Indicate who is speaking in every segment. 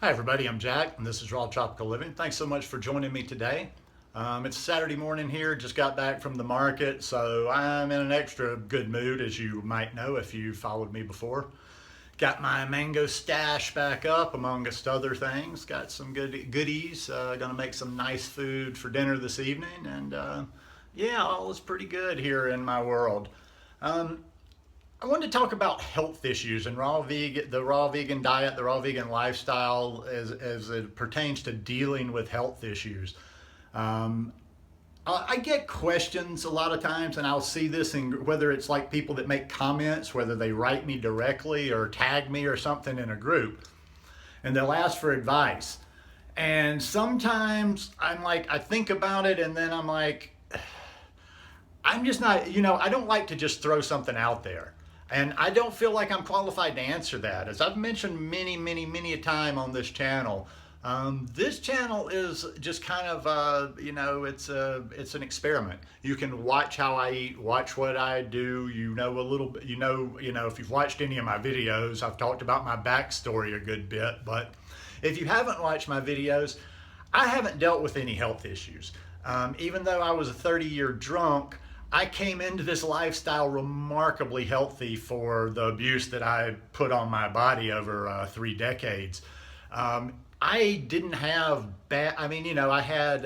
Speaker 1: Hi everybody, I'm Jack and this is Raw Tropical Living. Thanks so much for joining me today. It's Saturday morning here, just got back from the market, so I'm in an extra good mood, as you might know if you followed me before. Got my mango stash back up amongst other things. Got some good goodies. Gonna make some nice food for dinner this evening, and yeah, all is pretty good here in my world. Um, I wanted to talk about health issues and the raw vegan diet, the raw vegan lifestyle as it pertains to dealing with health issues. Um, I get questions a lot of times, and I'll see this in whether it's like people that make comments, whether they write me directly or tag me or something in a group, and they'll ask for advice. And sometimes I'm like, I think about it, and then I'm like, I'm just not, I don't like to just throw something out there. And I don't feel like I'm qualified to answer that. As I've mentioned many a time on this channel is just kind of, it's an experiment. You can watch how I eat, watch what I do. You know a little bit, if you've watched any of my videos, I've talked about my backstory a good bit. But if you haven't watched my videos, I haven't dealt with any health issues. Even though I was a 30-year drunk, I came into this lifestyle remarkably healthy for the abuse that I put on my body over 3 decades. I didn't have bad, I had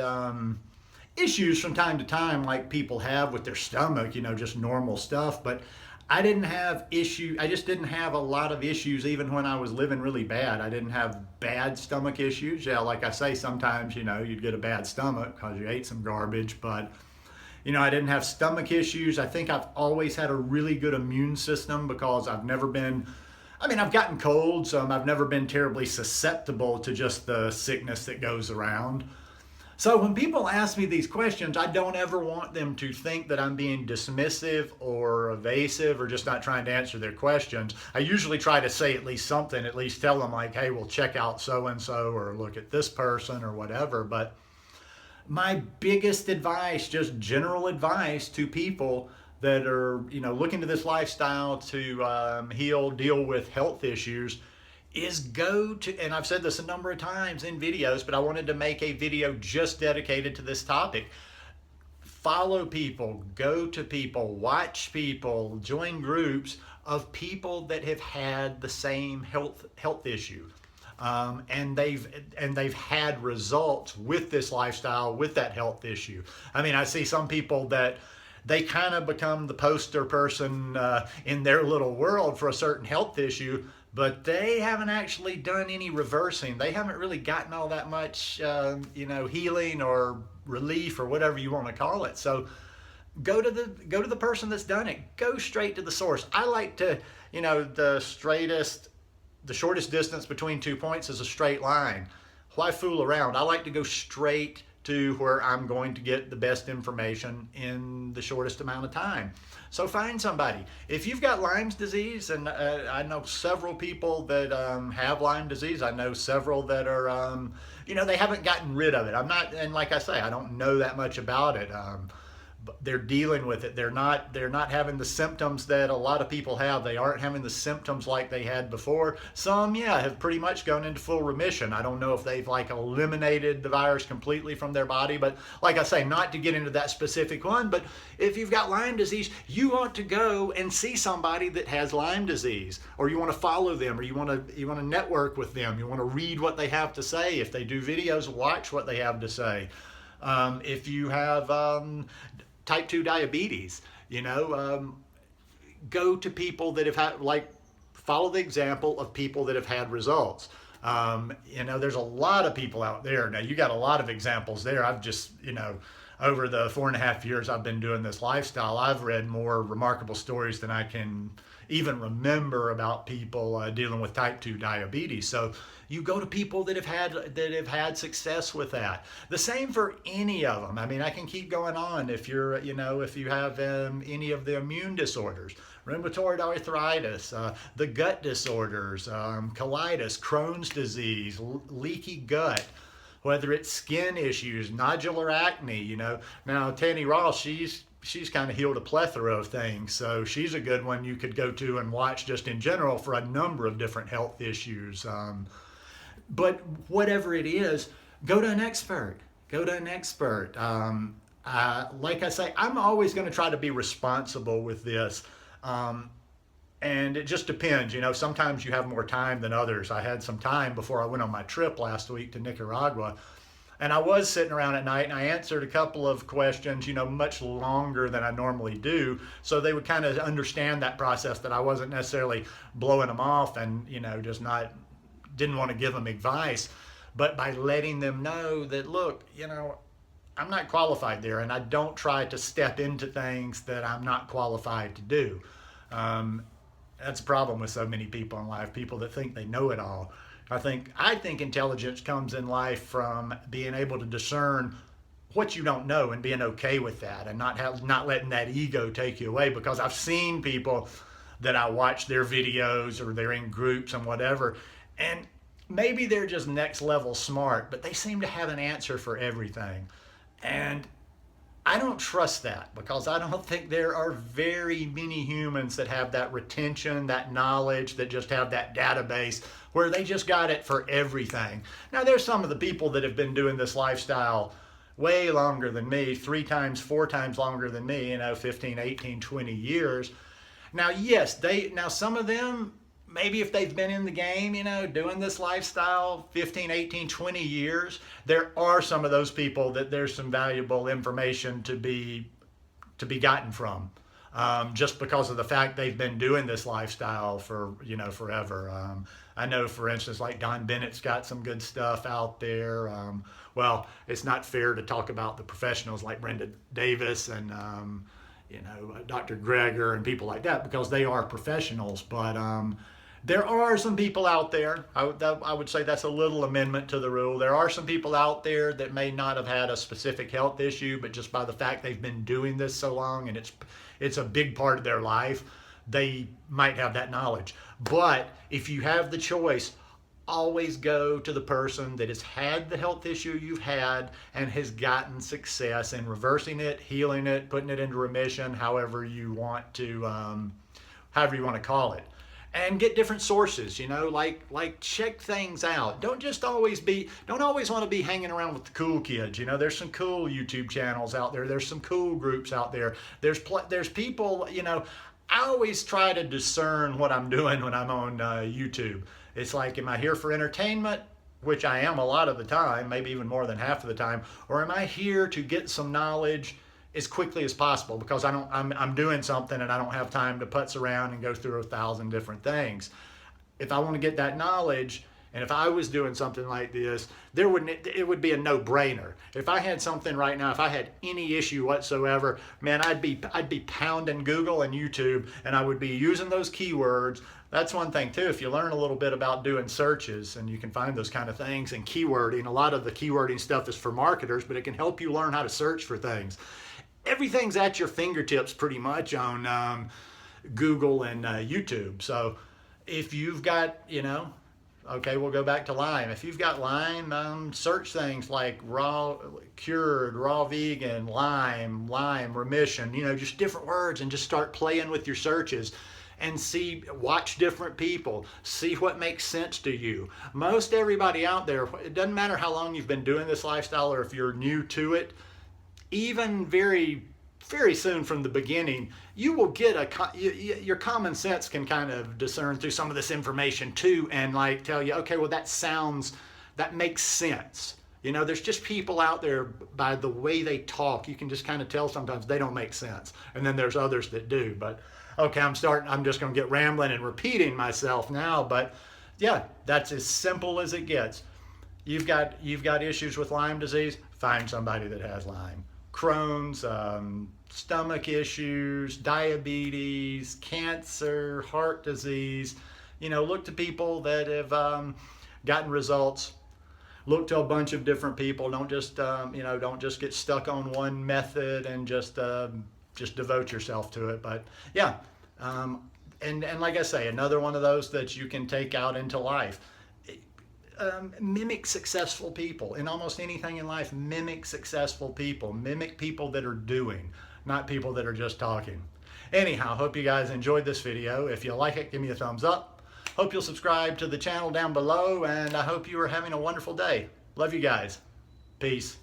Speaker 1: issues from time to time like people have with their stomach, just normal stuff, but I didn't have I just didn't have a lot of issues even when I was living really bad. I didn't have bad stomach issues. Yeah, like I say, sometimes, you'd get a bad stomach because you ate some garbage, but I didn't have stomach issues. I think I've always had a really good immune system because I've never been, I've gotten colds, I've never been terribly susceptible to just the sickness that goes around. So when people ask me these questions, I don't ever want them to think that I'm being dismissive or evasive or just not trying to answer their questions. I usually try to say at least something, at least tell them like, hey, we'll check out so-and-so or look at this person or whatever. But my biggest advice, just general advice to people that are, looking to this lifestyle to deal with health issues, is go to, and I've said this a number of times in videos, but I wanted to make a video just dedicated to this topic. Follow people, go to people, watch people, join groups of people that have had the same health issue. And they've had results with this lifestyle, with that health issue. I see some people that they kind of become the poster person in their little world for a certain health issue, but they haven't actually done any reversing. They haven't really gotten all that much, healing or relief or whatever you want to call it. So go to the person that's done it. Go straight to the source. I like to, the shortest distance between 2 points is a straight line. Why fool around? I like to go straight to where I'm going to get the best information in the shortest amount of time. So find somebody. If you've got Lyme disease, and I know several people that have Lyme disease. I know several that are, they haven't gotten rid of it. And like I say, I don't know that much about it. They're dealing with it. They're not having the symptoms that a lot of people have. They aren't having the symptoms like they had before. Some, have pretty much gone into full remission. I don't know if they've eliminated the virus completely from their body, but like I say, not to get into that specific one, but if you've got Lyme disease, you want to go and see somebody that has Lyme disease, or you want to follow them, or you want to network with them. You want to read what they have to say. If they do videos, watch what they have to say. If you have type 2 diabetes, go to people that have had, follow the example of people that have had results. There's a lot of people out there. Now, you got a lot of examples there. I've just, over the 4.5 years I've been doing this lifestyle, I've read more remarkable stories than I can even remember about people dealing with type 2 diabetes. So you go to people that have had success with that. The same for any of them. I can keep going on. If you're, if you have any of the immune disorders, rheumatoid arthritis, the gut disorders, colitis, Crohn's disease, leaky gut, whether it's skin issues, nodular acne, Now, Tanny Ross, she's kind of healed a plethora of things. So she's a good one you could go to and watch just in general for a number of different health issues. But whatever it is, go to an expert. Go to an expert. Like I say, I'm always going to try to be responsible with this. And it just depends. Sometimes you have more time than others. I had some time before I went on my trip last week to Nicaragua. And I was sitting around at night and I answered a couple of questions, much longer than I normally do. So they would kind of understand that process, that I wasn't necessarily blowing them off and, just didn't want to give them advice. But by letting them know that, look, I'm not qualified there, and I don't try to step into things that I'm not qualified to do. That's a problem with so many people in life, people that think they know it all. I think intelligence comes in life from being able to discern what you don't know and being okay with that, and not letting that ego take you away. Because I've seen people that I watch their videos, or they're in groups and whatever, and maybe they're just next level smart, but they seem to have an answer for everything. And I don't trust that, because I don't think there are very many humans that have that retention, that knowledge, that just have that database where they just got it for everything. Now, there's some of the people that have been doing this lifestyle way longer than me, 3 times, 4 times longer than me, 15, 18, 20 years. Now, yes, some of them, maybe if they've been in the game, doing this lifestyle 15, 18, 20 years, there are some of those people that there's some valuable information to be gotten from, just because of the fact they've been doing this lifestyle for, forever. I know, for instance, like Don Bennett's got some good stuff out there. Well, it's not fair to talk about the professionals like Brenda Davis and, Dr. Greger and people like that, because they are professionals. But there are some people out there, I would say that's a little amendment to the rule. There are some people out there that may not have had a specific health issue, but just by the fact they've been doing this so long and it's a big part of their life, they might have that knowledge. But if you have the choice, always go to the person that has had the health issue you've had and has gotten success in reversing it, healing it, putting it into remission, however you want to call it. And get different sources, like check things out. Don't always want to be hanging around with the cool kids. There's some cool YouTube channels out there. There's some cool groups out there. There's people, I always try to discern what I'm doing when I'm on YouTube. It's like, am I here for entertainment, which I am a lot of the time, maybe even more than half of the time, or am I here to get some knowledge as quickly as possible, because I'm doing something and I don't have time to putz around and go through 1,000 different things. If I want to get that knowledge, and if I was doing something like this, it would be a no-brainer. If I had something right now, if I had any issue whatsoever, man, I'd be pounding Google and YouTube, and I would be using those keywords. That's one thing too. If you learn a little bit about doing searches, and you can find those kind of things, and keywording, a lot of the keywording stuff is for marketers, but it can help you learn how to search for things. Everything's at your fingertips pretty much on Google and YouTube. So if you've got, okay, we'll go back to Lyme. If you've got Lyme, search things like raw cured, raw vegan, Lyme remission, just different words, and just start playing with your searches and watch different people, see what makes sense to you. Most everybody out there, it doesn't matter how long you've been doing this lifestyle or if you're new to it, even very, very soon from the beginning, you will get your common sense can kind of discern through some of this information too, and like tell you, okay, well that makes sense. There's just people out there, by the way they talk, you can just kind of tell sometimes they don't make sense. And then there's others that do. But okay, I'm just going to get rambling and repeating myself now, but yeah, that's as simple as it gets. You've got issues with Lyme disease, find somebody that has Lyme. Crohn's, stomach issues, diabetes, cancer, heart disease. Look to people that have gotten results. Look to a bunch of different people. Don't just get stuck on one method and just devote yourself to it. But yeah, and like I say, another one of those that you can take out into life. Mimic successful people in almost anything in life. Mimic successful people. Mimic people that are doing, not people that are just talking. Anyhow, hope you guys enjoyed this video. If you like it, give me a thumbs up. Hope you'll subscribe to the channel down below, and I hope you are having a wonderful day. Love you guys. Peace.